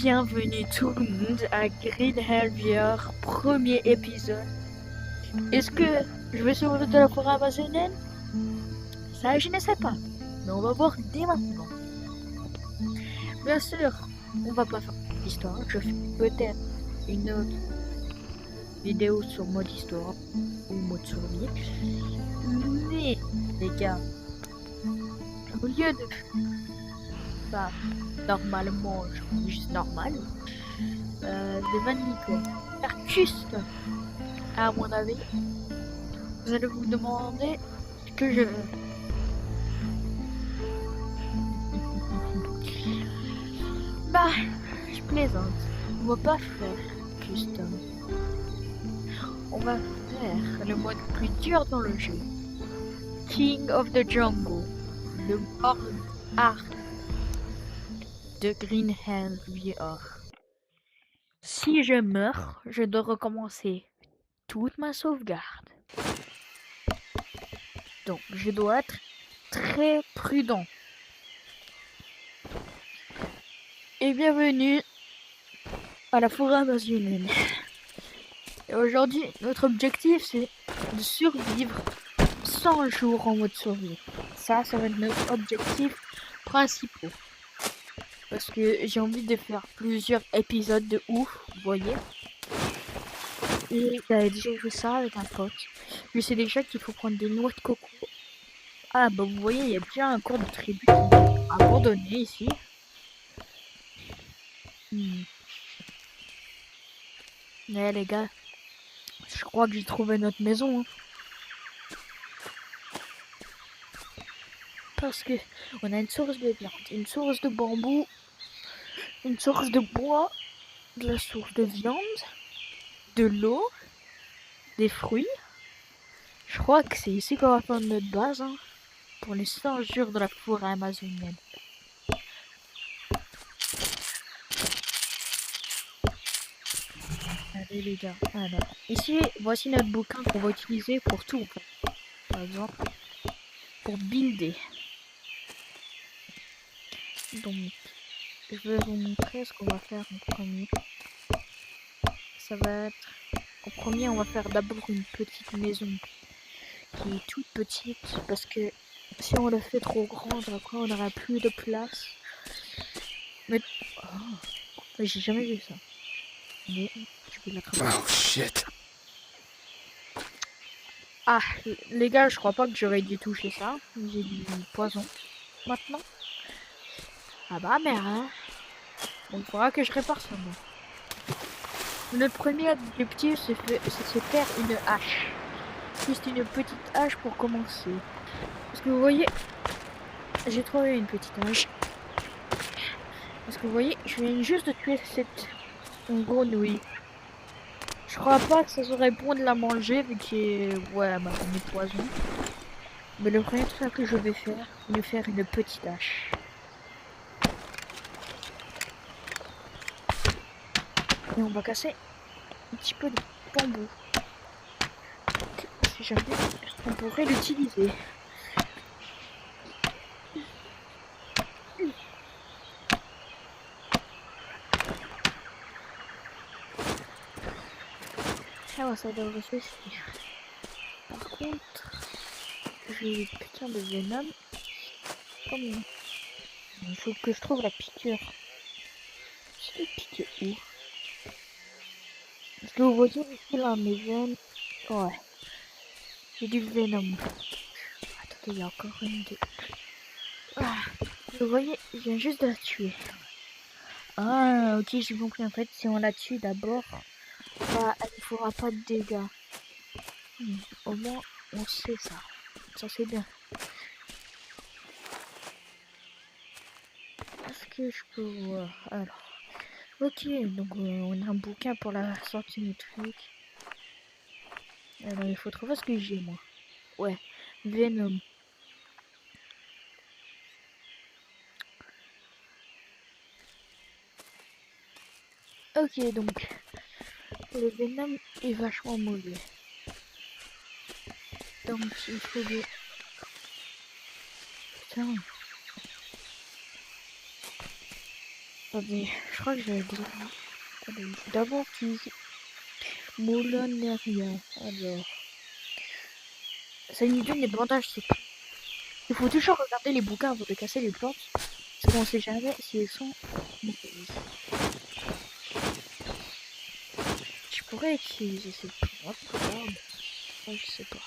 Bienvenue tout le monde à Green Helvier, premier épisode. Est-ce que je vais sauver de la forêt amazonienne? Ça, je ne sais pas. Mais on va voir dès maintenant. Bien sûr, on va pas faire d'histoire. Je fais peut-être une autre vidéo sur mode histoire ou mode survie. Mais, les gars, au lieu de ça, normalement, juste normal, de Van Nico, faire custom, à mon avis, vous allez vous demander ce que je veux. Bah, je plaisante. On va pas faire custom. On va faire le mode plus dur dans le jeu. King of the Jungle. Le mode art de Green Hell VR. Si je meurs, je dois recommencer toute ma sauvegarde. Donc, je dois être très prudent. Et bienvenue à la forêt amazonienne. Et aujourd'hui, notre objectif, c'est de survivre 100 jours en mode survie. Ça va être notre objectif principal. Parce que j'ai envie de faire plusieurs épisodes de ouf, vous voyez. Et j'avais déjà joué ça avec un pote. Je sais déjà qu'il faut prendre des noix de coco. Ah bah vous voyez, il y a déjà un corps de tribu qui est abandonné ici. Mais les gars, je crois que j'ai trouvé notre maison. Hein. Parce que on a une source de viande, une source de bambou, une source de bois, de la source de viande, de l'eau, des fruits. Je crois que c'est ici qu'on va faire notre base hein, pour les 100 jours de la forêt amazonienne. Allez les gars, alors ici voici notre bouquin qu'on va utiliser pour tout. Par exemple, pour builder. Donc, je vais vous montrer ce qu'on va faire en premier. Ça va être, en premier, on va faire d'abord une petite maison qui est toute petite parce que si on le fait trop grand, après on n'aura plus de place. Mais j'ai jamais vu ça. Mais je peux l'attraper. Oh shit. Ah, les gars, je crois pas que j'aurais dû toucher ça. J'ai du poison. Maintenant. Ah bah merde, hein. Bon, il faudra que je répare ça, moi. Notre premier objectif, c'est de se faire une hache. Juste une petite hache pour commencer. Parce que vous voyez, j'ai trouvé une petite hache. Parce que vous voyez, je viens juste de tuer cette grenouille. Je crois pas que ça serait bon de la manger vu que ouais, elle m'a donné poison. Mais le premier truc que je vais faire, c'est faire une petite hache. Et on va casser un petit peu de bambou. Si jamais on pourrait l'utiliser. Ah ouais, ça devrait suffire. Par contre, j'ai une putain de venom. Comme... Il faut que je trouve la piqûre. Je l'ai piqué où? Parce que vous voyez ici là mes veines. Ouais. J'ai du venom. Attendez, il y a encore une de... Ah, vous voyez, je viens juste de la tuer. Ah, ok, j'ai compris. En fait, si on la tue d'abord, bah, elle ne fera pas de dégâts. Au moins, on sait ça. Ça, c'est bien. Est-ce que je peux voir? Alors, ok, donc on a un bouquin pour la sortie du truc. Alors, il faut trouver ce que j'ai, moi. Ouais, Venom. Ok, donc, le Venom est vachement mauvais. Donc, il faut des... Putain. Attendez, je crois que j'avais dit. Attendez, il faut d'abord utiliser Moloneria. Alors, ça nous donne des bandages. Il faut toujours regarder les bouquins avant de casser les plantes. Parce qu'on sait jamais si elles sont mauvaises. Je pourrais utiliser cette plante. Je sais pas.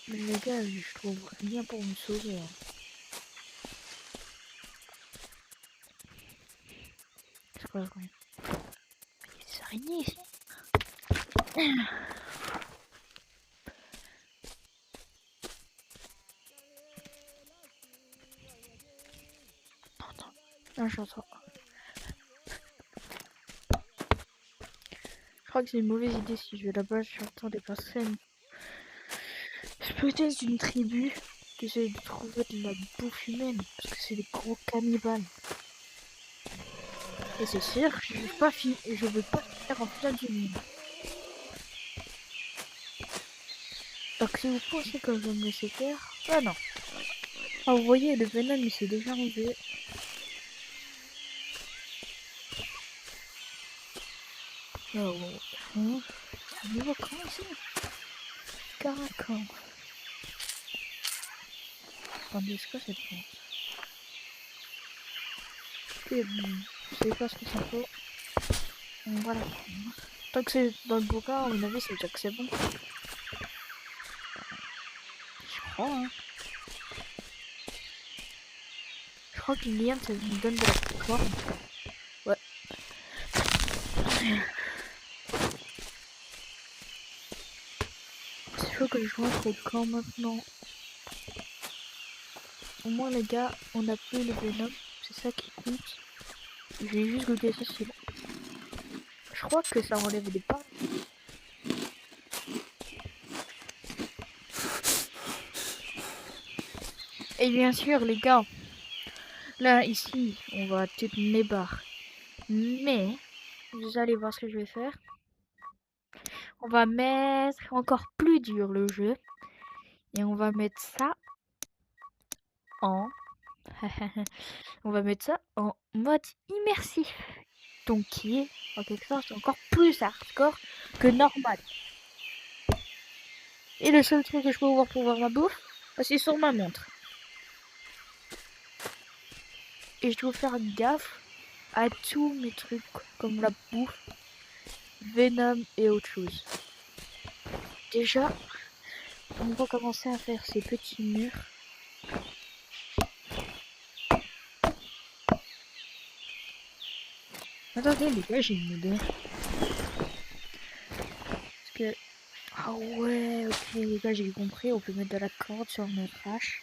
Mais les gars, je trouve rien pour me sauver. Hein. C'est quoi, quand même? Il y a des araignées ici. Non, j'entends. Je crois que c'est une mauvaise idée si je vais là-bas, j'entends des personnes. C'est peut-être une tribu qui essaie de trouver de la bouffe humaine, parce que c'est des gros cannibales. Et c'est sûr, je veux pas finir en plein du monde. Donc si vous pensez que je vais me laisser faire, ah non. Ah, vous voyez, le venom il s'est déjà enlevé. Oh, hein? Un nouveau camp ici? Caracan. Attendez, c'est quoi cette plante? Ok, bon, je sais pas ce que ça fait. On va la prendre. Tant que c'est dans le bouquin, à mon avis, c'est déjà que c'est bon. Je crois, hein. Je crois que l'IM, ça nous donne de la forme. Ouais. Il faut que je rentre au camp maintenant. Au moins, les gars, on a plus le venom. C'est ça qui compte. Je vais juste goûter ça, c'est bon. Je crois que ça enlève des pas. Et bien sûr, les gars, là, ici, on va toutes mes barres. Mais, vous allez voir ce que je vais faire. On va mettre encore plus dur le jeu. Et on va mettre ça en... on va mettre ça en mode immersif. Donc qui est en quelque sorte encore plus hardcore que normal. Et le seul truc que je peux voir pour voir ma bouffe, c'est sur ma montre. Et je dois faire gaffe à tous mes trucs comme la bouffe, Venom et autre chose. Déjà, on va commencer à faire ces petits murs. Attendez les gars, j'ai une idée. Parce que... Ah ouais, ok les gars, j'ai compris, on peut mettre de la corde sur notre hache.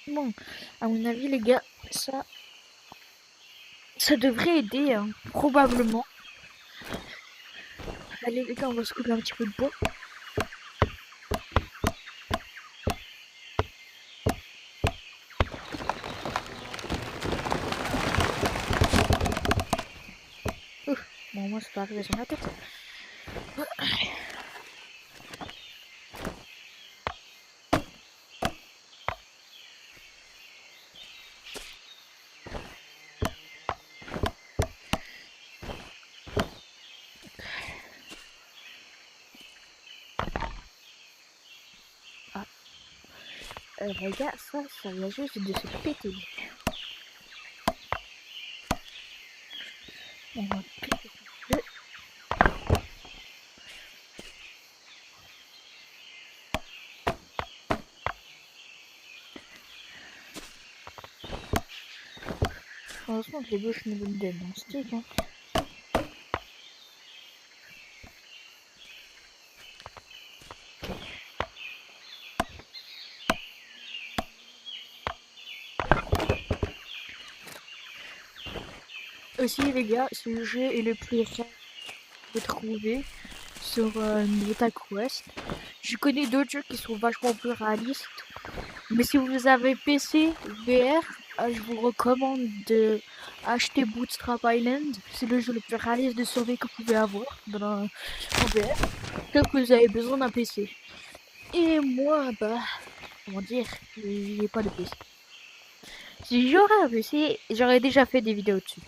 Bon, à mon avis les gars, ça devrait aider, hein, probablement. Allez les gars, on va se couper un petit peu de bois. Ouf. Bon, moi c'est pas arrivé sur ma tête. Regarde, ça vient juste de se péter. On va péter le feu. Heureusement que les bouches me donnent des non-stick, hein. Aussi les gars, ce jeu est le plus rare de trouver sur Nota Quest. Je connais d'autres jeux qui sont vachement plus réalistes. Mais si vous avez PC, VR, je vous recommande de Achetez Bootstrap Island, c'est le jeu le plus réaliste de survie que vous pouvez avoir dans un VR, sauf que vous avez besoin d'un PC. Et moi, bah, comment dire, j'ai pas de PC. Si j'aurais un PC, j'aurais déjà fait des vidéos dessus.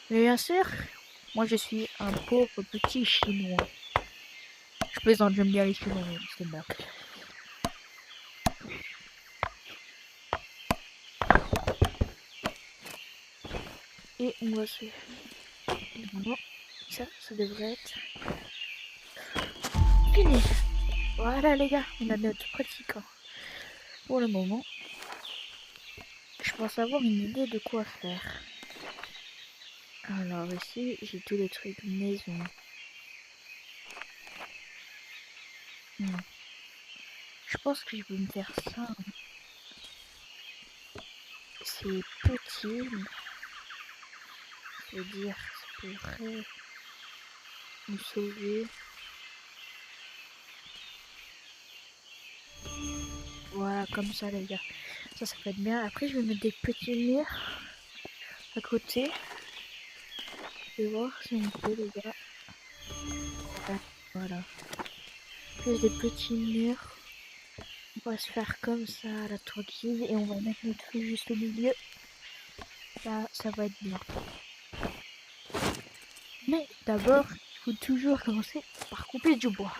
Mais bien sûr, moi je suis un pauvre petit chinois. Je plaisante, j'aime bien les chinois, c'est bien. Et on va se... Voilà. Ça devrait être fini. Voilà les gars, on a notre pratiquant. Pour le moment, je pense avoir une idée de quoi faire. Alors ici, j'ai tous les trucs maison. Je pense que je peux me faire ça. C'est petit, mais je veux dire, ça pourrait nous sauver. Voilà, comme ça les gars. Ça peut être bien. Après, je vais mettre des petits murs à côté. Je vais voir si on peut les gars. Voilà. Plus des petits murs. On va se faire comme ça à la tranquille et on va mettre notre feu juste au milieu. Là, ça va être bien. Mais d'abord, il faut toujours commencer par couper du bois.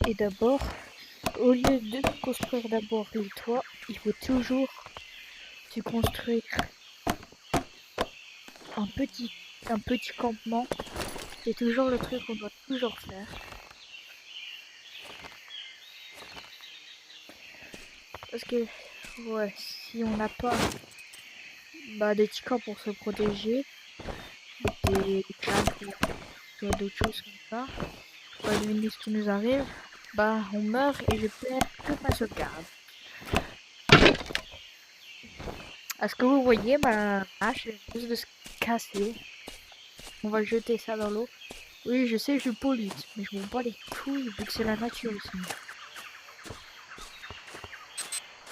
Et d'abord, au lieu de construire d'abord les toits, il faut toujours se construire un petit campement. C'est toujours le truc qu'on doit toujours faire. Parce que, ouais, si on n'a pas des petits camps pour se protéger, des cadres ou d'autres choses comme ça, devinez ce qui nous arrive, on meurt et je perds toute ma sauvegarde. Est-ce que vous voyez ma hache vient de se casser? On va jeter ça dans l'eau. Oui, je sais, je pollue, mais je m'en bats les couilles vu que c'est la nature ici.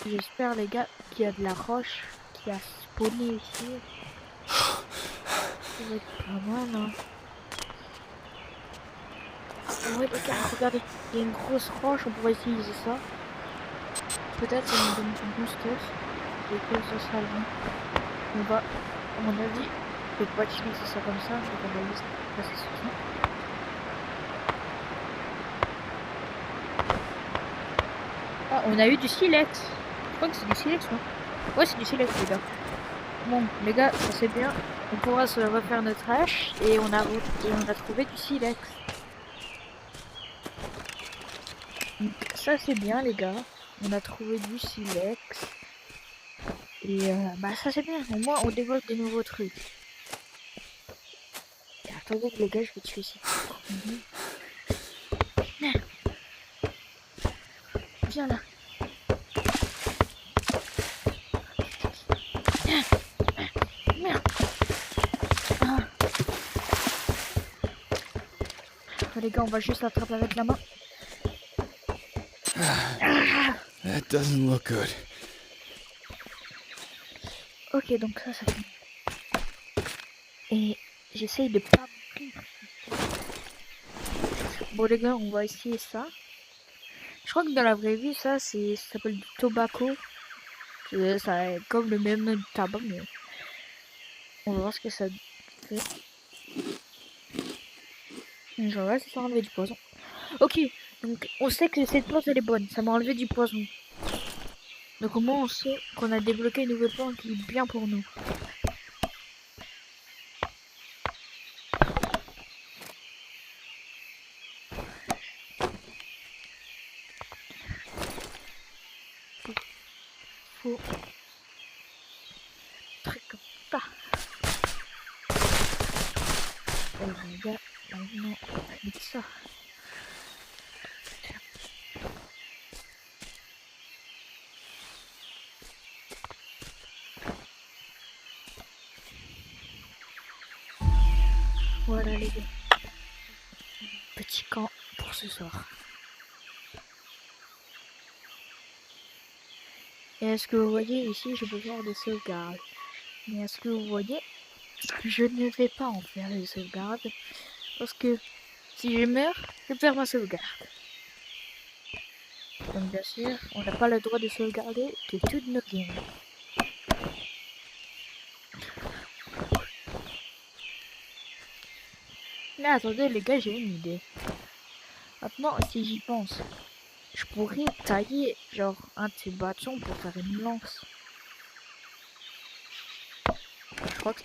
J'espère les gars qu'il y a de la roche qui a spawné ici. Ça va être pas mal, hein. Ouais les gars, regardez, il y a une grosse roche, on pourrait utiliser ça. Peut-être ça nous donne du bon stuff. Et que ça sera bon. On va, à mon avis, je vais pas utiliser ça comme ça, je vais regarder ça suffit. Ah, on a eu du silex. Je crois que c'est du silex, non? Ouais, c'est du silex, les gars. Bon, les gars, ça c'est bien. On pourra se refaire notre hache et on a trouvé du silex. Donc, ça c'est bien, les gars. On a trouvé du silex. Et ça c'est bien. Au moins, on débloque de nouveaux trucs. Et attendez, les gars, je vais tuer ici. Viens là. Merde. Ah. Les gars, on va juste l'attraper avec la main. That doesn't look good. Ok, donc ça fait. Et j'essaye de pas mourir. Bon les gars, on va essayer ça. Je crois que dans la vraie vie, ça s'appelle du tobacco. Ça est comme le même nom du tabac, mais on va voir ce que ça fait. Genre là, ça enlever du poison. Ok, donc on sait que cette plante elle est bonne, ça m'a enlevé du poison. Donc au moins on sait qu'on a débloqué une nouvelle plante qui est bien pour nous. Faut truc comme ça. Alors les gars, maintenant on va mettre ça. Voilà les gars. Petit camp pour ce soir. Et est-ce que vous voyez ici, je peux faire des sauvegardes. Mais est-ce que vous voyez, je ne vais pas en faire des sauvegardes. Parce que si je meurs, je perds ma sauvegarde. Donc bien sûr, on n'a pas le droit de sauvegarder de toutes nos games. Mais attendez les gars, j'ai une idée. Maintenant, si j'y pense, je pourrais tailler genre un de ces bâtons pour faire une lance. Je crois que...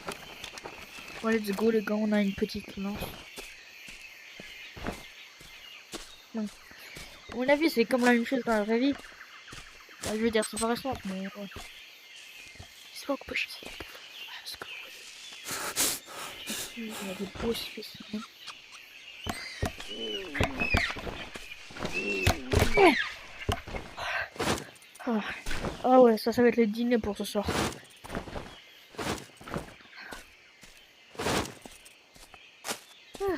Bon, let's go les gars, on a une petite lance. Donc, à mon avis, c'est comme la même chose dans la vraie vie. Bah, je veux dire, c'est pas récent, mais ouais. C'est pas que je sais. Il y a des beaux spécimens. Ah. Ah ouais, ça va être le dîner pour ce soir. Ah.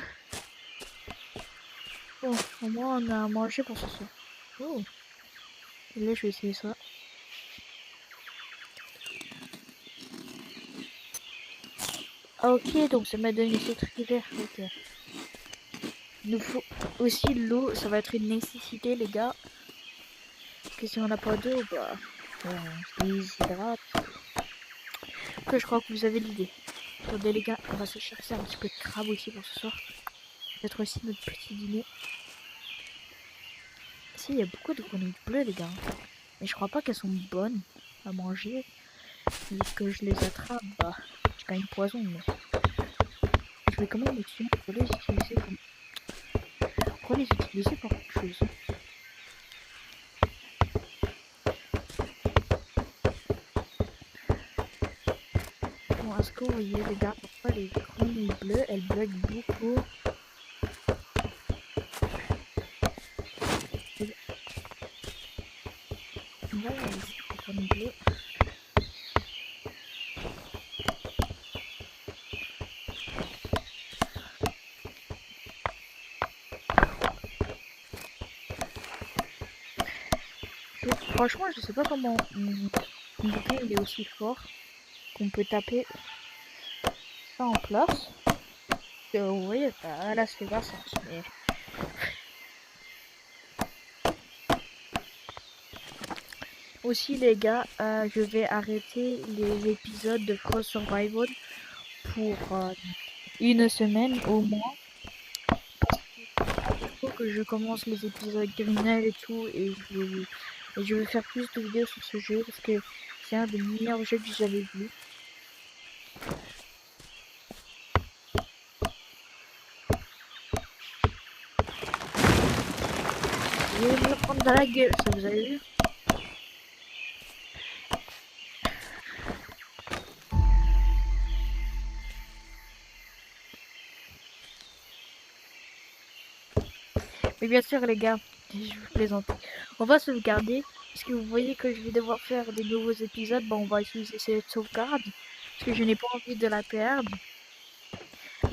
Bon, au moins on a mangé pour ce soir. Oh. Et là, je vais essayer ça. Ah, ok, donc ça m'a donné ce truc-là. Ok. Il nous faut aussi l'eau, ça va être une nécessité, les gars. Parce que si on n'a pas d'eau, bah, on se déshydrate. Après, je crois que vous avez l'idée. Attendez, les gars, on va se chercher un petit peu de crabe aussi pour ce soir. Peut-être aussi notre petit dîner. Ici, il y a beaucoup de grenouilles bleues, les gars. Mais je crois pas qu'elles sont bonnes à manger. Vu que je les attrape, bah, j'ai quand même poison, mais je vais quand même les tuer pour les utiliser comme... Pour les utiliser pour quelque chose. Bon, est-ce que vous voyez, les gars, pourquoi les grenouilles bleues, elles bug beaucoup? Là, il y a ici les grenouilles bleues. Franchement, je sais pas comment mon bouquin il est aussi fort qu'on peut taper ça en place. Vous voyez, bah, là, c'est pas sens, mais... Aussi, les gars, je vais arrêter les épisodes de Frost Survival pour une semaine au moins. Il faut que je commence les épisodes Grinnell et tout, et je vais faire plus de vidéos sur ce jeu parce que c'est un des meilleurs jeux que j'avais vu. Je vais me le prendre dans la gueule, ça vous avez vu? Mais bien sûr les gars, je vous plaisante. On va sauvegarder. Parce que vous voyez que je vais devoir faire des nouveaux épisodes. Bon, on va utiliser cette sauvegarde. Parce que je n'ai pas envie de la perdre.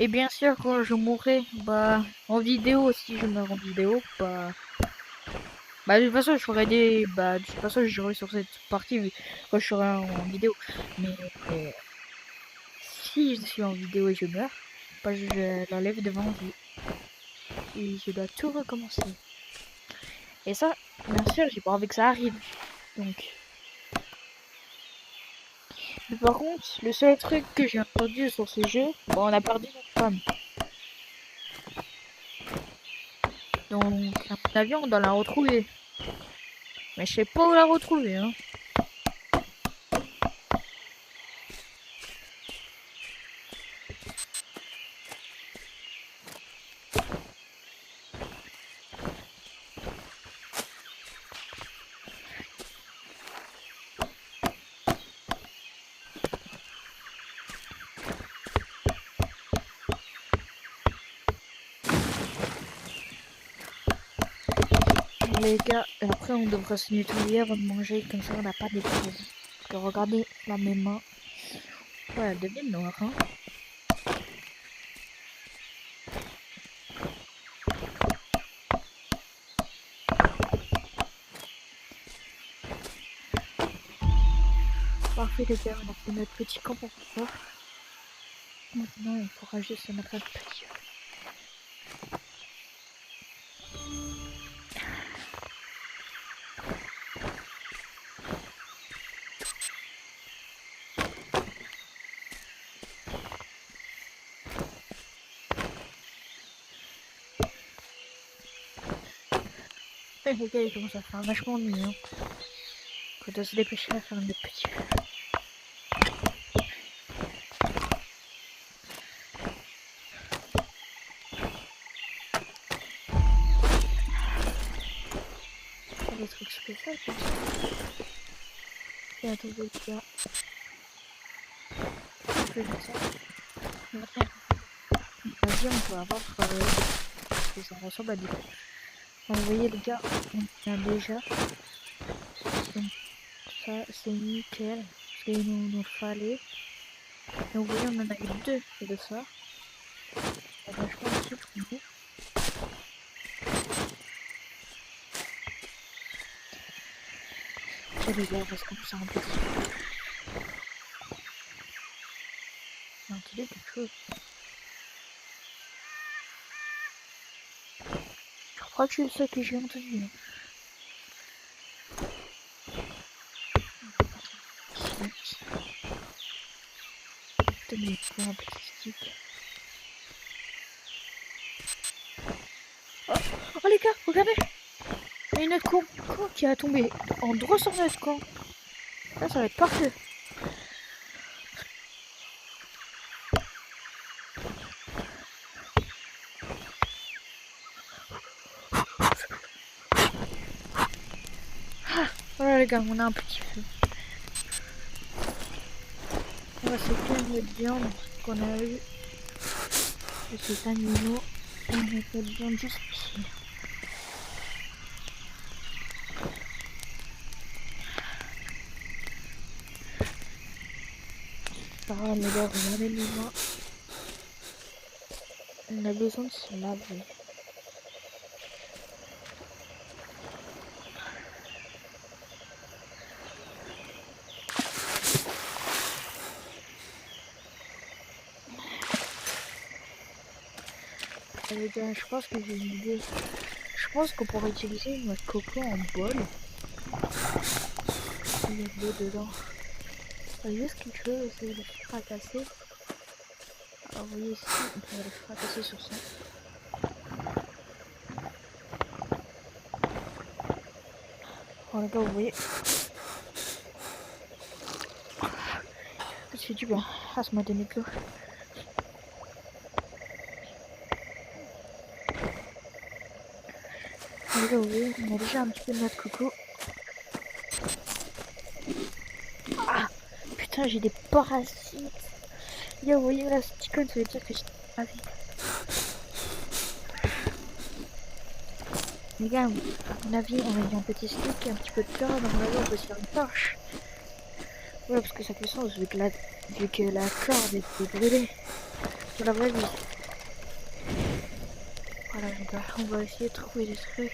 Et bien sûr, quand je mourrai, bah, en vidéo, si je meurs en vidéo, bah, de toute façon, je ferai des, bah, de toute façon, je jouerai sur cette partie quand je serai en vidéo. Mais, si je suis en vidéo et je meurs, bah, je l'enlève devant vous. Et je dois tout recommencer. Et ça, bien sûr, j'ai pas envie que ça arrive. Donc. Mais par contre, le seul truc que j'ai entendu sur ce jeu, bon, on a perdu notre femme. Donc, à mon avis, on doit la retrouver. Mais je sais pas où la retrouver, hein. Les gars, après on devra se nettoyer avant de manger, comme ça on n'a pas des pauses. Parce que regardez là mes mains. Ouais, elles deviennent noires, hein. parfait les gars, on a fait notre petit camp pour ce soir. Maintenant il faudra juste se mettre un petit. Les gars ils commencent à faire vachement nuit hein. On doit se dépêcher à faire notre petit. Des trucs spéciaux comme ça. Et attendez les gars. Je vais faire ça. Vas-y on peut avoir que ça ressemble à des. Vous voyez les gars, on a déjà. Donc ça c'est nickel. Parce qu'il nous fallait. Et vous voyez on en a eu deux de ça. Ça va vachement aussi pour nous. Et les gars, parce qu'on s'est un petit. J'ai entendu quelque chose. Je crois que c'est ça que j'ai entendu. Tenez, pour un petit stick. Oh les gars, regardez! Il y a une autre con qui a tombé en droit sur notre camp. Là, ça va être parfait. Voilà les gars, on a un petit feu. On va s'éclairer notre viande qu'on a eu de ces animaux. Et on a notre viande juste ici. Ah mais là, regardez les mains. On a besoin de se laver. Les gars, je pense que j'ai une idée. Je pense qu'on pourrait utiliser notre coco en bol. Il y a de l'eau dedans. Il y a juste quelque chose, c'est le fracasser. Alors vous voyez ici, on peut le fracasser sur ça. Oh les gars, vous voyez. Ça fait du bien. Ah, ça m'a donné de l'eau. Oh les gars, vous voyez, on a déjà un petit peu de notre coco. Ah putain, j'ai des parasites. Les gars, vous voyez là, ce petit con, ça veut dire que j'ai des parasites. Les gars, à mon avis, on va mettre un petit stick et un petit peu de corde. Dans mon avis, on peut se faire une torche. Ouais, parce que ça fait sens vu que la corde est brûlée. C'est la vraie vie. Voilà, on va essayer de trouver des trucs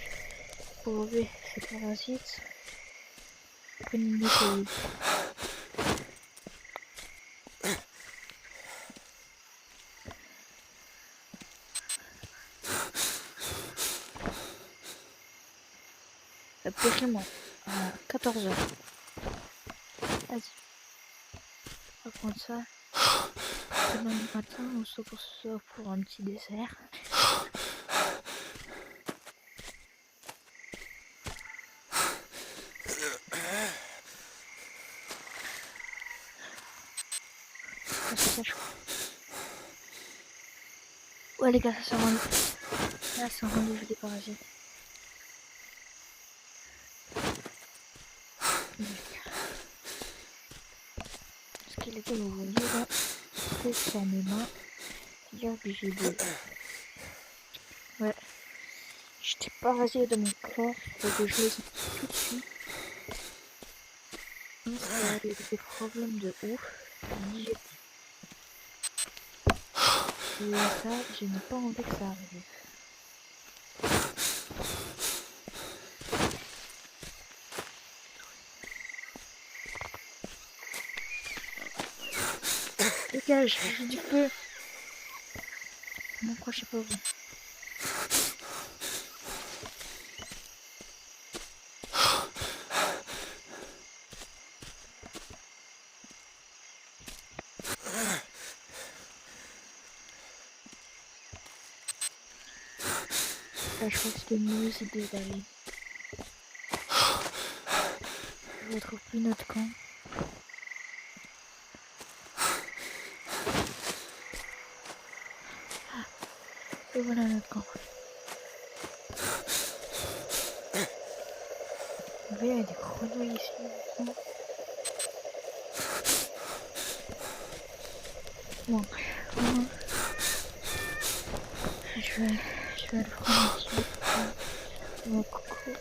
pour enlever ces parasites. Une nettoyer. Paiement à 14h. Vas-y. On va prendre ça. Demain matin, on se retrouve pour un petit dessert. Ah, c'est ça, je crois. Ouais, les gars, ça s'est rendu. Là, c'est rendu des parasites. Parce que les gars, vous voyez là, c'est sur mes mains. Regarde, j'ai des. Ouais. J'étais parasité de mon corps. Faut que je les ai tout de suite. Ça a des problèmes de ouf. Et ça, je n'ai pas envie que ça arrive. Dégage, j'ai du feu. M'approchez pas vous. Là, je crois que c'était mieux c'était d'aller. Je retrouve plus notre camp. Et voilà notre camp. Vous voyez, il y a des grenouilles ici. Bon, vraiment, je vais le prendre ici. Mon coco.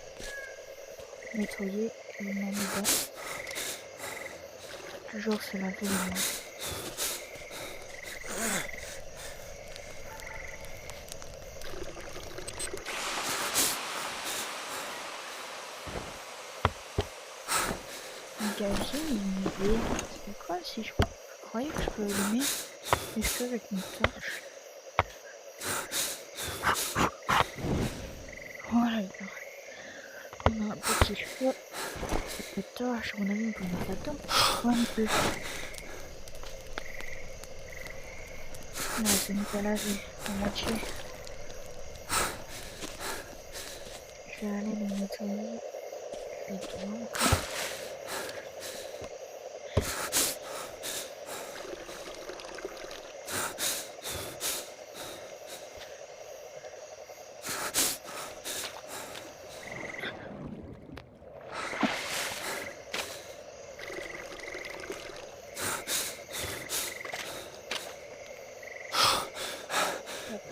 Nettoyer et m'en bas. Toujours se laver les mains. Le gazier, il est... C'est quoi si je croyais que je peux allumer les feux avec une torche. Voilà, on a un petit feu. Cette torche, à mon avis, on peut mettre là-dedans. Ouais, on peut. Ouais, c'est une laver à moitié. Je vais aller le nettoyer les doigts encore.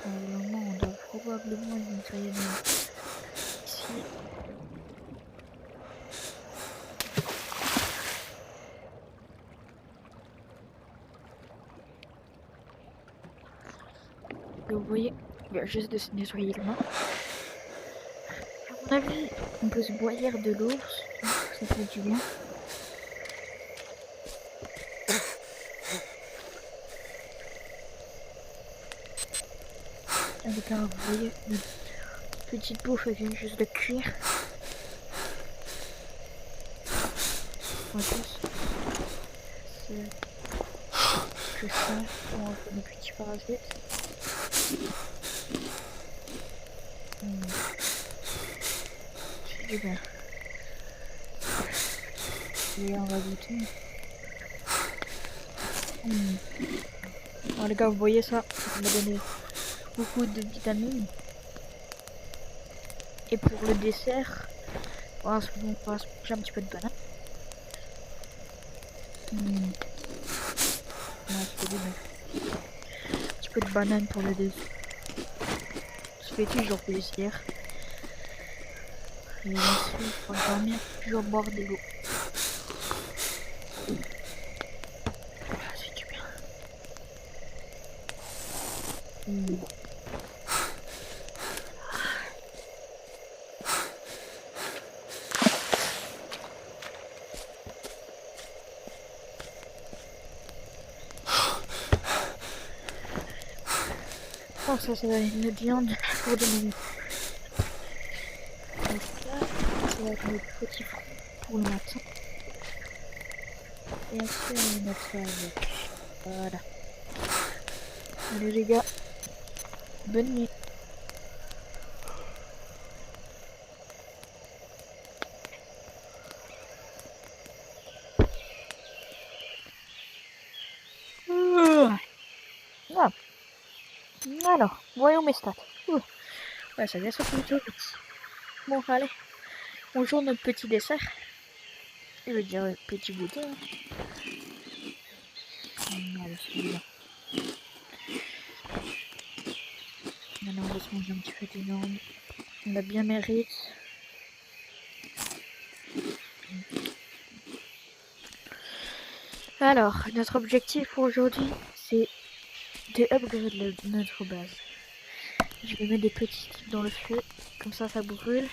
Pour le moment, on doit probablement y nettoyer ici. Et vous voyez, il vient juste de se nettoyer les mains. À mon avis, on peut se boire de l'eau, ça fait du bien. Allez, car vous voyez, notre petite bouffe elle vient juste de cuire. En plus, c'est que ça, on va faire des petits parasites. C'est du bien. Et on va goûter. Bon les gars, vous voyez ça, ça m'a donné beaucoup de vitamines. Et pour le dessert, on va se manger un petit peu de banane. Ouais, c'est bien. Un petit peu de banane pour le dessert. Ça fait toujours plaisir. Et ensuite, pour dormir, toujours boire de l'eau. Ah, c'est du bien. Oh, ça va être une viande pour demain. Donc là, ça va être notre petit front pour le matin. Et après, on va mettre ça avec. Voilà. Allez les gars, bonne nuit. Ah. Alors, voyons mes stats. Ouais, ça descend plutôt vite. Bon, allez, on joue notre petit dessert. Je veux dire petit goûter. Allez, celui-là. Maintenant, on va se manger un petit peu de viande. On a bien mérité. Alors, notre objectif pour aujourd'hui, c'est de upgrade notre base. Je vais mettre des petits types dans le feu, comme ça brûle.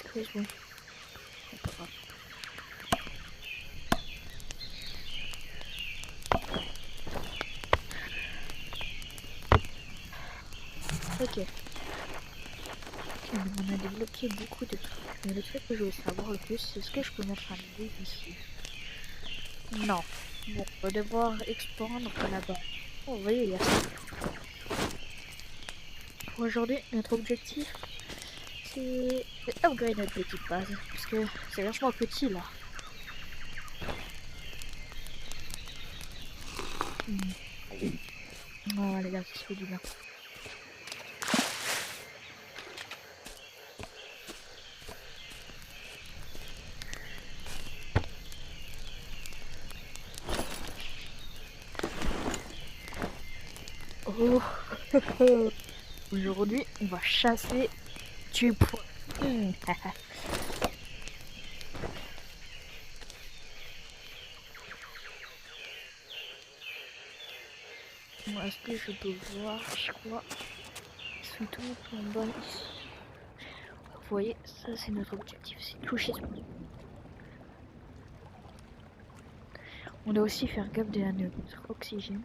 Excuse-moi. c'est pas grave. Ok. Ok, on a débloqué beaucoup de trucs. Mais le truc que je veux savoir le plus, c'est ce que je peux mettre un niveau ici. Non. Bon, on va devoir expandre là-bas. Oh, vous voyez, il y a ça. Pour aujourd'hui, notre objectif, c'est upgrade notre petite base. Parce que c'est vachement petit là. Oh, les gars, ça se fait du bien. Oh, aujourd'hui, on va chasser du poids. Bon, est-ce que je peux voir, je crois, sous tout en bas ici. Vous voyez, ça c'est notre objectif, c'est toucher ce point. On doit aussi faire gaffe de notre oxygène.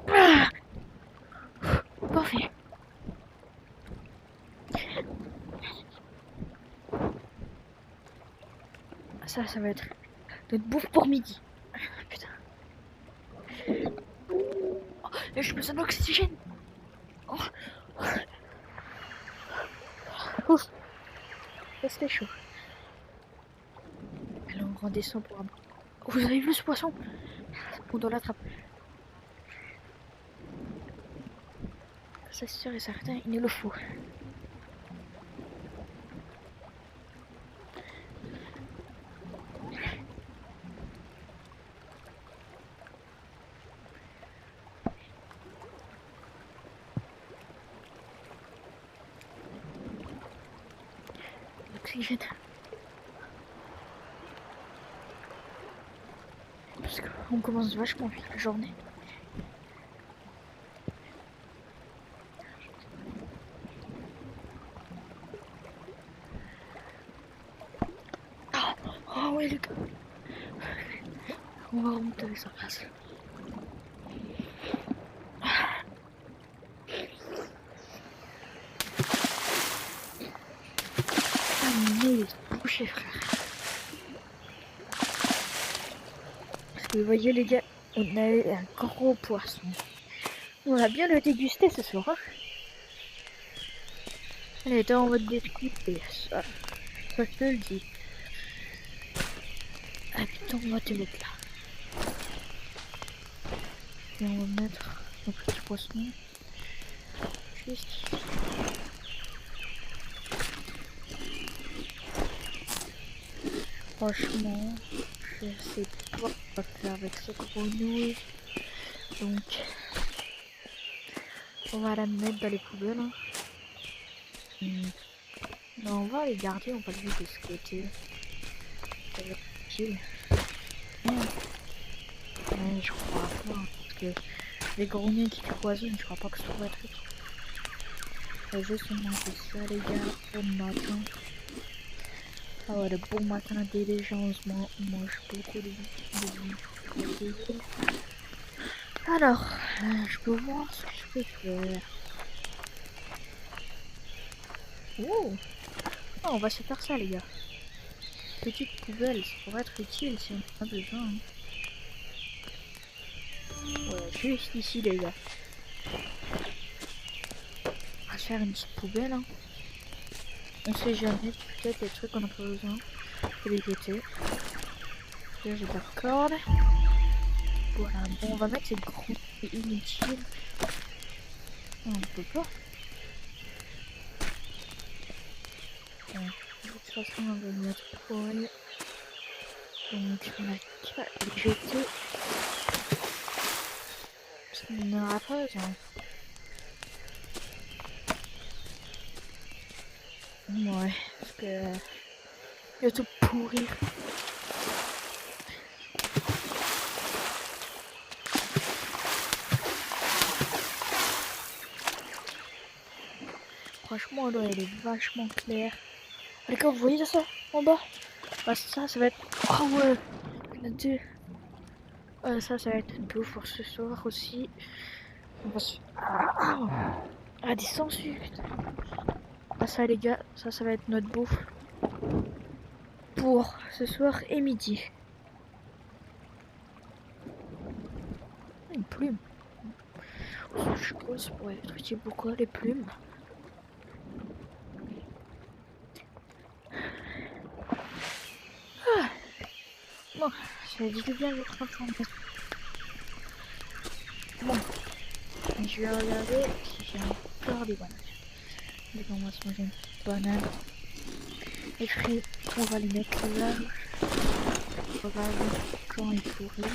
Ah, parfait. Ça va être notre bouffe pour midi. Putain. Oh, j'ai besoin d'oxygène. Oh. Ouf. Ça c'était chaud. Alors on redescend pour un... Oh, vous avez vu ce poisson? On doit l'attraper. Ça c'est sûr et certain, il nous le faut. L'oxygène. Parce qu'on commence vachement vite la journée. Oh ouais les gars. On va remonter avec sa place. Ah mais il est bouché frère. Parce que vous voyez les gars, on a eu un gros poisson. On va bien le déguster ce soir. Hein. Allez, toi on va te déguster ça. Ça je te le dis. Ah putain, on va te mettre là. Et on va mettre nos petits poissons. Juste ici. Franchement, je sais pas quoi faire avec cette grenouille. Donc, on va la mettre dans les poubelles. Hein. Non, on va les garder, on va les mettre de ce côté. Ça va être utile. Mais je crois pas, parce que les grenouilles qui poisonnent, je crois pas que ça va être utile. On va juste manger ça les gars, bon matin. Ah ouais, le bon matin, dès les gens mange beaucoup de viande. Alors, je peux voir ce que je peux faire. Oh, oh, on va se faire ça les gars. Petite poubelle, ça pourrait être utile si on en a besoin. Hein. Ouais, juste ici les gars. On va se faire une petite poubelle. Hein. On sait jamais, peut-être des trucs qu'on a pas besoin. De les jeter. Là j'ai pas de corde. Voilà, bon on va mettre ces gros et inutiles. On peut pas. Bon, de toute façon on va mettre poêle. Donc on a qu'à les jeter. Parce qu'on n'aura pas besoin. Ouais, parce que il va tout pourrir. franchement, là, elle est vachement claire. Les gars, vous voyez ça en bas? Bah, ça va être... Oh ouais, il y en a deux. Ça va être une bouffe pour ce soir aussi. On va se... Ah, des sangsues, putain. Ah, ça, les gars, ça va être notre bouffe pour ce soir et midi. Une plume. Je crois ça pourrait être utile. Pourquoi les plumes? Bon, ça dit bien votre information. Bon, je vais regarder si j'ai encore des bananes. Donc on va se manger une banane. Les fruits, on va les mettre là. On va voir quand ils pourront.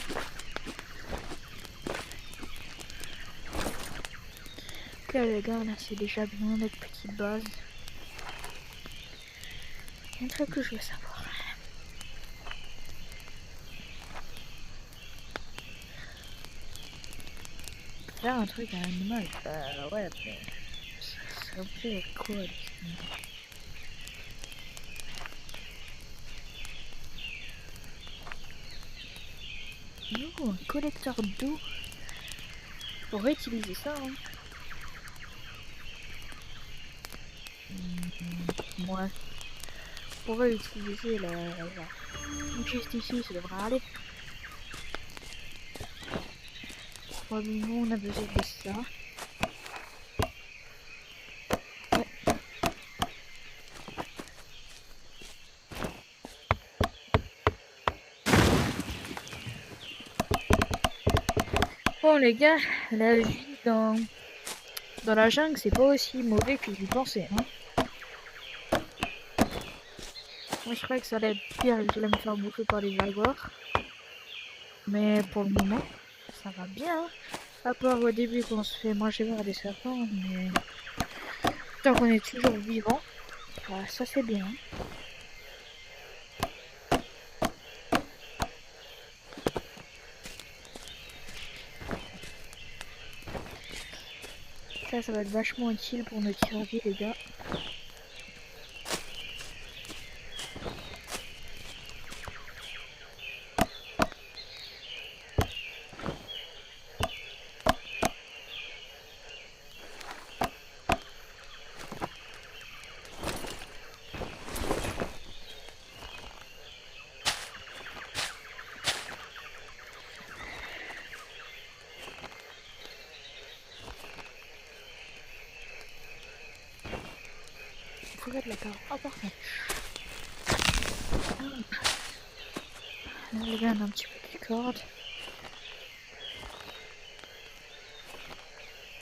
Là les gars, là c'est déjà bien notre petite base. Un truc que je veux savoir. Faire un truc à un animal, ouais, mais ça fait quoi? Oh, un collecteur d'eau. On pourrait utiliser ça, hein. Ouais. On pourrait utiliser la... Juste ici, ça devrait aller. Probablement, on a besoin de ça. Ouais. Bon, les gars, la vie dans la jungle, c'est pas aussi mauvais que j'y pensais, hein. Moi, je croyais que ça allait être pire et que j'allais me faire bouffer par les jaguars. Mais pour le moment, ça va bien. À part au début qu'on se fait manger par des serpents, mais tant qu'on est toujours vivant, bah, ça c'est bien. Ça va être vachement utile pour notre survie, les gars. Faut mettre la corde. Oh, parfait. Là, les gars, on a un petit peu de corde.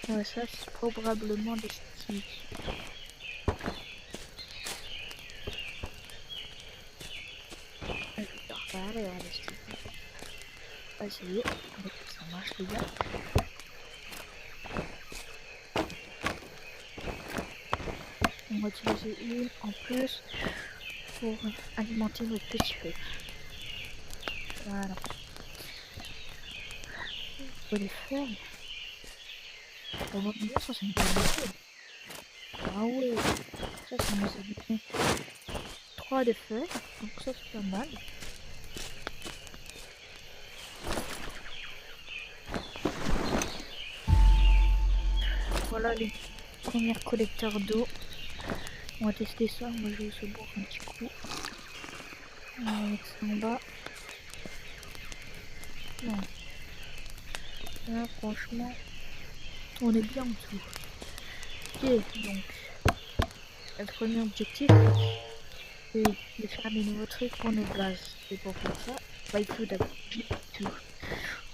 Ouais, ça, c'est probablement des sticks. Je vais faire pareil à des sticks. Vas-y, ça marche, les gars. On va utiliser une en plus pour alimenter notre petit feu. Voilà. Pour les feuilles. On va bien, ça c'est une bonne méthode. Ah ouais, ça nous a donné 3 de feuilles, donc ça c'est pas mal. Voilà les premiers collecteurs d'eau. On va tester ça, moi je vais se boire un petit coup. On va mettre ça en bas. Non. Là franchement, on est bien en dessous. Ok, donc le premier objectif c'est de faire des nouveaux trucs pour nos bases. Et pour faire ça, bah, il faut d'abord tout.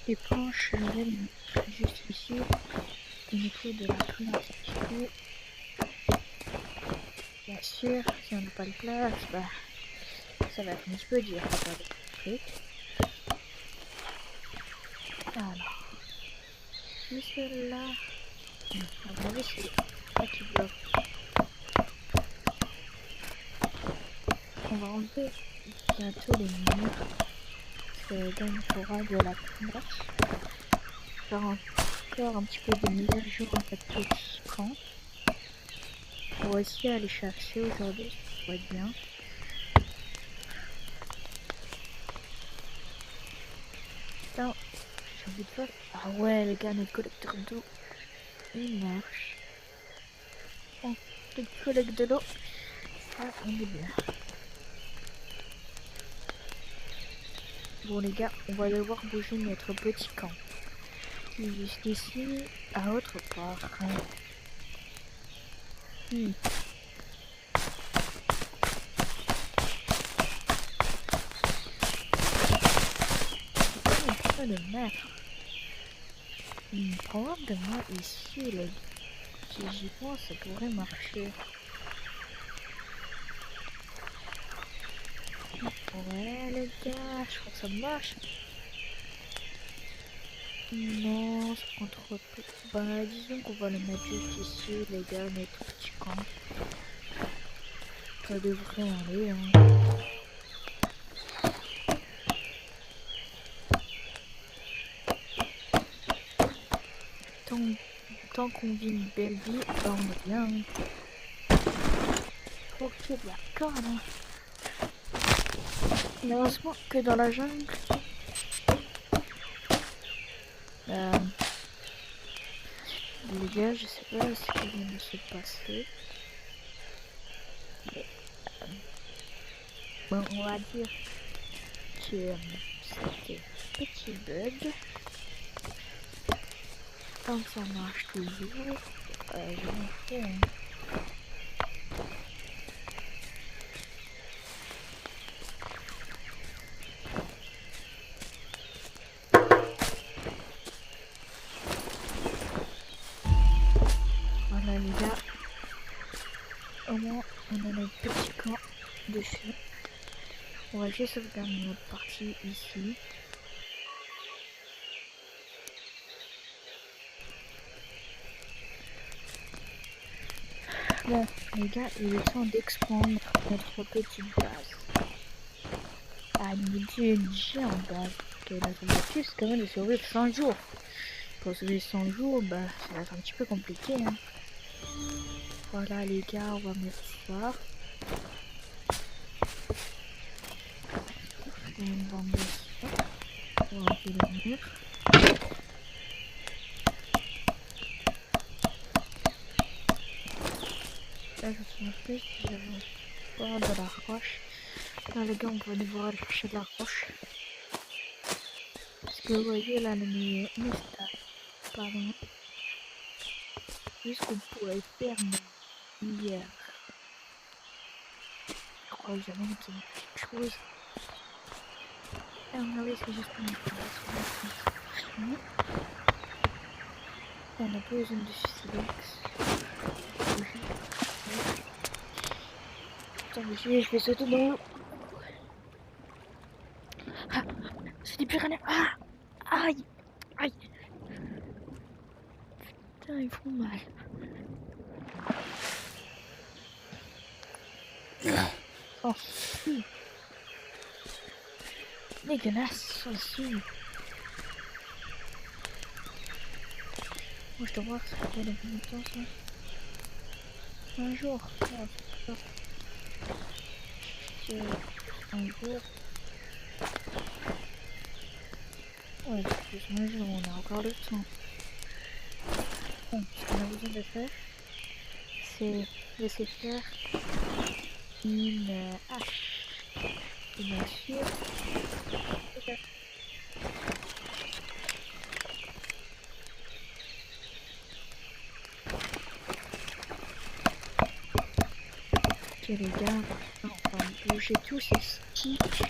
Les planches, je vais les mettre juste ici. Il nous faut de la place ici. Bien sûr, si on n'a pas de place, bah ça va être un petit peu dur à faire des trucs. Alors, juste là, à mon avis c'est ça qui bloque. On va enlever bientôt les murs, parce que là il faudra de la place. Faire encore un petit peu de mise à jour en fait petit camp. On va aussi aller chercher aujourd'hui, ça va être bien. Putain, j'ai envie de faire... Ah ouais, les gars, notre collecteur d'eau, il marche. Bon, le collecte de l'eau, ça, on est bien. Bon les gars, on va devoir bouger notre petit camp. Qui est juste ici, à autre part. On peut le mettre. Probablement ici, là. Si j'y pense, ça pourrait marcher. Ouais les gars, je crois que ça marche. Non, ça prend trop de place. Bah disons qu'on va le mettre juste ici, les gars, notre petit camp. Ça devrait aller, hein. Tant qu'on vit une belle vie, bah on est bien. Hein. Faut qu'il y ait de la corne. Hein. Heureusement que dans la jungle, les gars, je sais pas ce qui vient de se passer. Mais, bon, on va dire que c'était petit bug. Tant que ça marche toujours, je m'en fous. Hein. Voilà les gars, au moins on a notre petit camp dessus. On va juste sauvegarder notre partie ici. Bon les gars, il est temps d'expandre notre petite base. Ah, une géante base. Que notre objectif c'est quand même de survivre 100 jours. Pour survivre 100 jours, bah ça va être un petit peu compliqué. Hein. Voilà les gars, on va mettre ça. On va mettre ça. On va enlever les murs. Là je suis en plus, j'avais pas de la roche. Là les gars, on va devoir aller chercher de la roche. Parce que vous voyez là le mystère. Pardon. Juste qu'on pourrait faire hier. Je crois que j'avais entendu quelque chose. Et on avait c'est juste une chose. On a besoin de silex. Attends, je vais sauter dans l'eau. Ah, c'est des piranhas. Ah, aïe, aïe. Putain, ils font mal. Oh, dégueulasse, ça suit. Moi, je dois voir ça fait combien de temps ça. Un jour. C'est un jour. Ouais, c'est plus un jour, on a encore le temps. Bon, ce qu'on a besoin de faire, c'est laisser faire une hache. Et bien sûr, ok les gars, on va bouger tous ces sticks.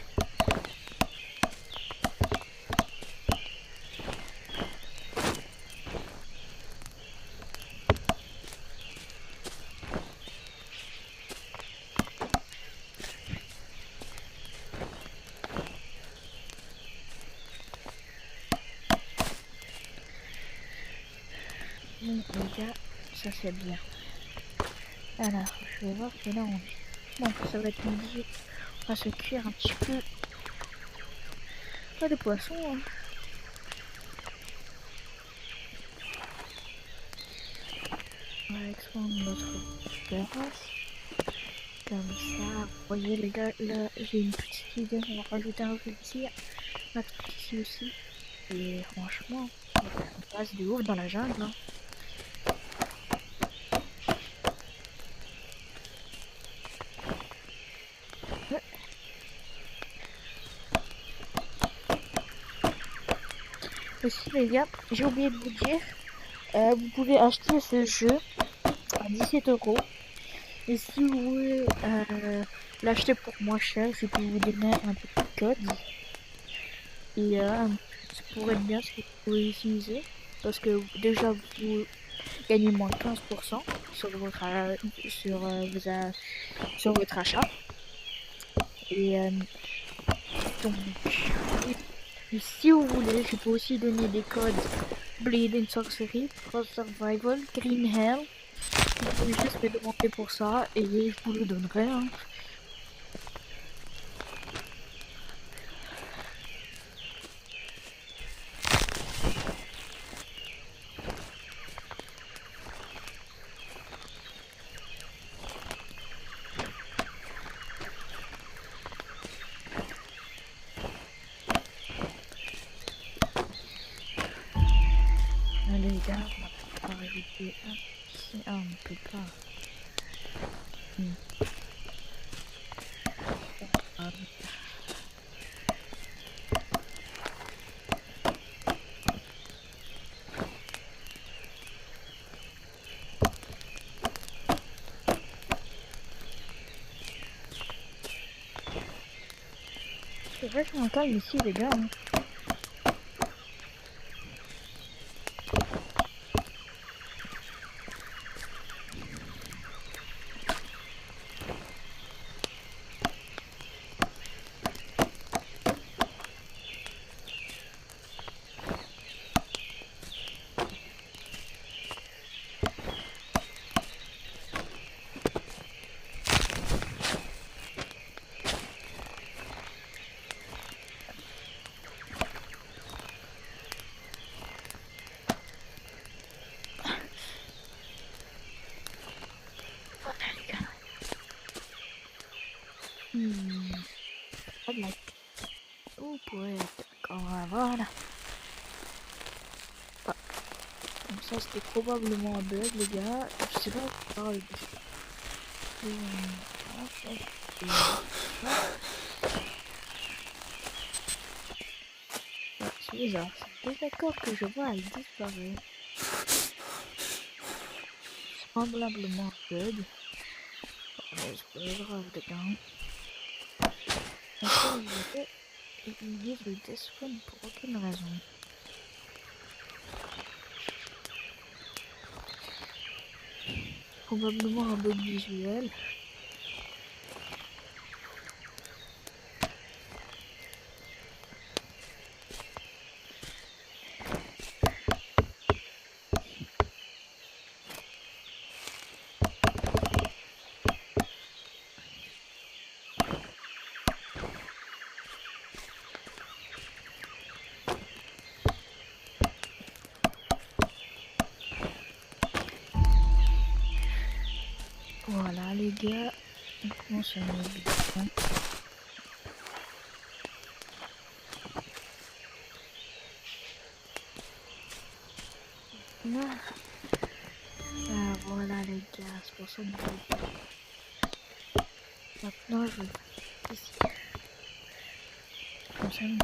Bon les gars, ça c'est bien. Alors, je vais voir que là on est. Bon, ça va être midi. On va se cuire un petit peu. Pas de poisson, hein. Ouais, expandre notre terrasse. Comme ça, vous voyez les gars, là j'ai une petite idée, on va rajouter un truc ici, un truc ici aussi. Et franchement, on passe de ouf dans la jungle. Hein. Ouais. Aussi les gars, j'ai oublié de vous dire, vous pouvez acheter ce jeu à 17 €. Et si vous voulez l'acheter pour moins cher, je peux vous donner un petit code. Et ça pourrait être bien si vous pouvez l'utiliser. Parce que déjà, vous gagnez moins 15% sur sur votre achat. Et donc, oui. Et si vous voulez, je peux aussi donner des codes Bleeding Sorcery, Frost Survival, Green Hell. Vous pouvez juste me demander pour ça et je vous le donnerai. Hein. Allez les gars, on va rajouter un ici. Ah, on ne peut pas. Ah, c'est vachement calme ici les gars. Hein. Voilà les gars. Pas de la... Oh ouais, d'accord, voilà. Ah, donc ça c'était probablement un bug les gars. Je sais pas pourquoi parle de ça. C'est bizarre. C'est d'accord que je vois elle disparaît. Semblablement un bug. Mais c'est pas grave les gars. Encore je fais et ils disent le despawn pour aucune raison. Probablement un bug visuel. Voilà les gars, on commence à mettre bien. Ah, voilà les gars, c'est pour ça que maintenant je vais ici. Comme ça, une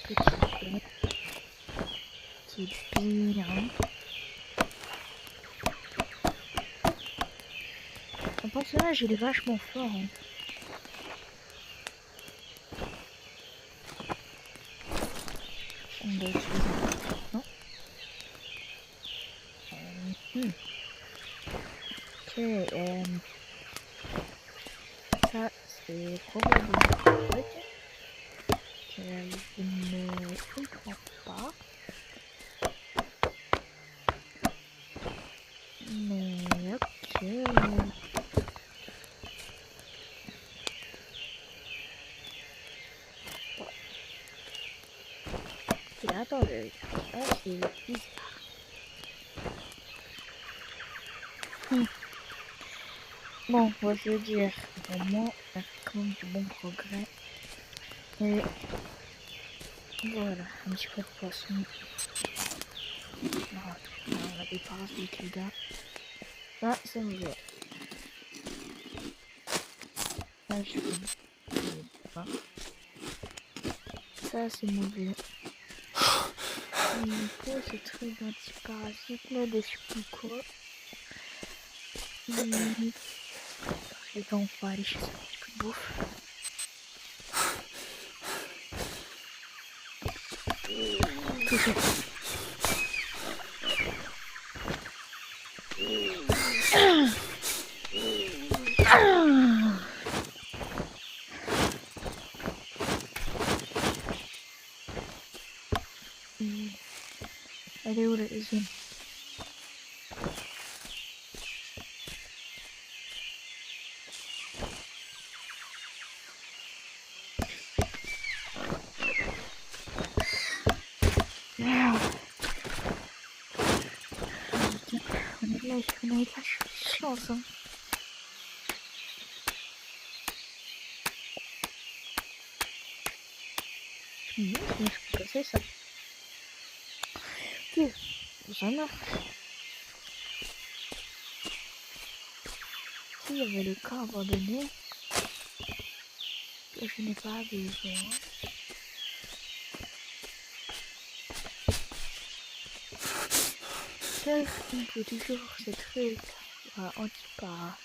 petite bête qui est bien. Mon personnage il est vachement fort. Hein. On doit utiliser. Non Ok, ça c'est probablement un bug que je ne comprends pas. Mais ok. Ok, attendez. Ah, c'est bizarre. Bon, moi je veux dire, au moins, on a fait quand même du bon progrès. Et voilà, un petit peu de poisson. Ah, on a des parasites, les gars. Ça, c'est mauvais. Ça, je connais pas. Ça, c'est mauvais. Il faut ce truc d'antiparasite là, des je sais plus quoi. Les gars, on va aller chercher un petit peu de bouffe. Tout ça. Elle est où la deuxième? Merde. On a de la chance, hein. Je me dis, je peux passer ça. Ok, jamais. S'il y avait le cas abandonné, que je n'ai pas besoin. Seul, il faut toujours ces trucs anti-parasite.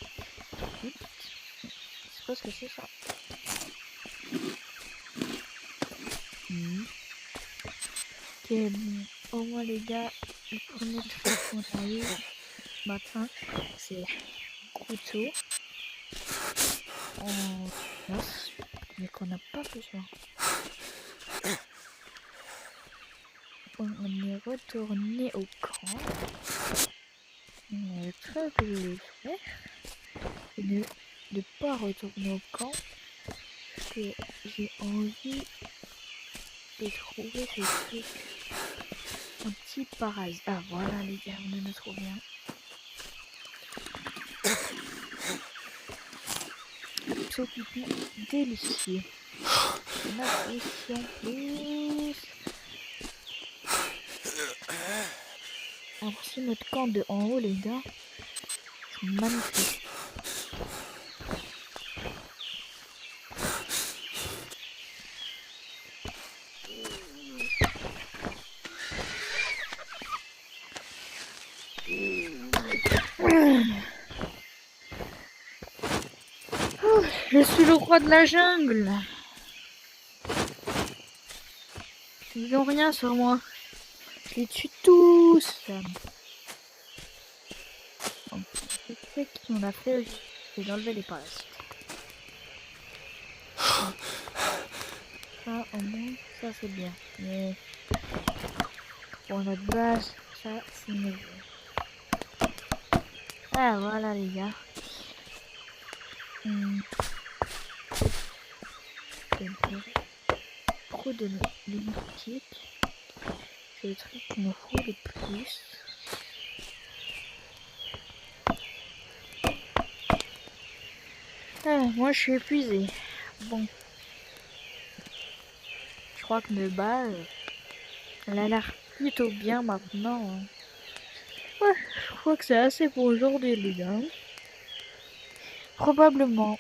C'est parce que c'est ça. Ok, bon, au moins les gars, le premier truc qu'on a eu ce matin, c'est couteau en os, mais qu'on n'a pas besoin. On est retourné au camp. Le truc que je voulais faire, c'est de ne pas retourner au camp, parce que j'ai envie de trouver ce truc anti-parasite. Ah voilà les gars, on en a trouvé un. Ce pipi délicieux. On a réussi en plus. Alors si notre camp de en haut les gars, c'est magnifique. Je suis le roi de la jungle. Ils n'ont rien sur moi. Je les tue tous. Bon, le truc qu'on a fait, c'est d'enlever les parasites. Ça, au moins, ça c'est bien. Mais pour notre base, ça c'est mauvais. Ah voilà les gars. Trop de lunatique. C'est le truc qu'il me faut le plus. Ah, moi je suis épuisé. Bon. Je crois que mes balles, elle a l'air plutôt bien maintenant. Hein. Ouais, je crois que c'est assez pour aujourd'hui les gars. Probablement.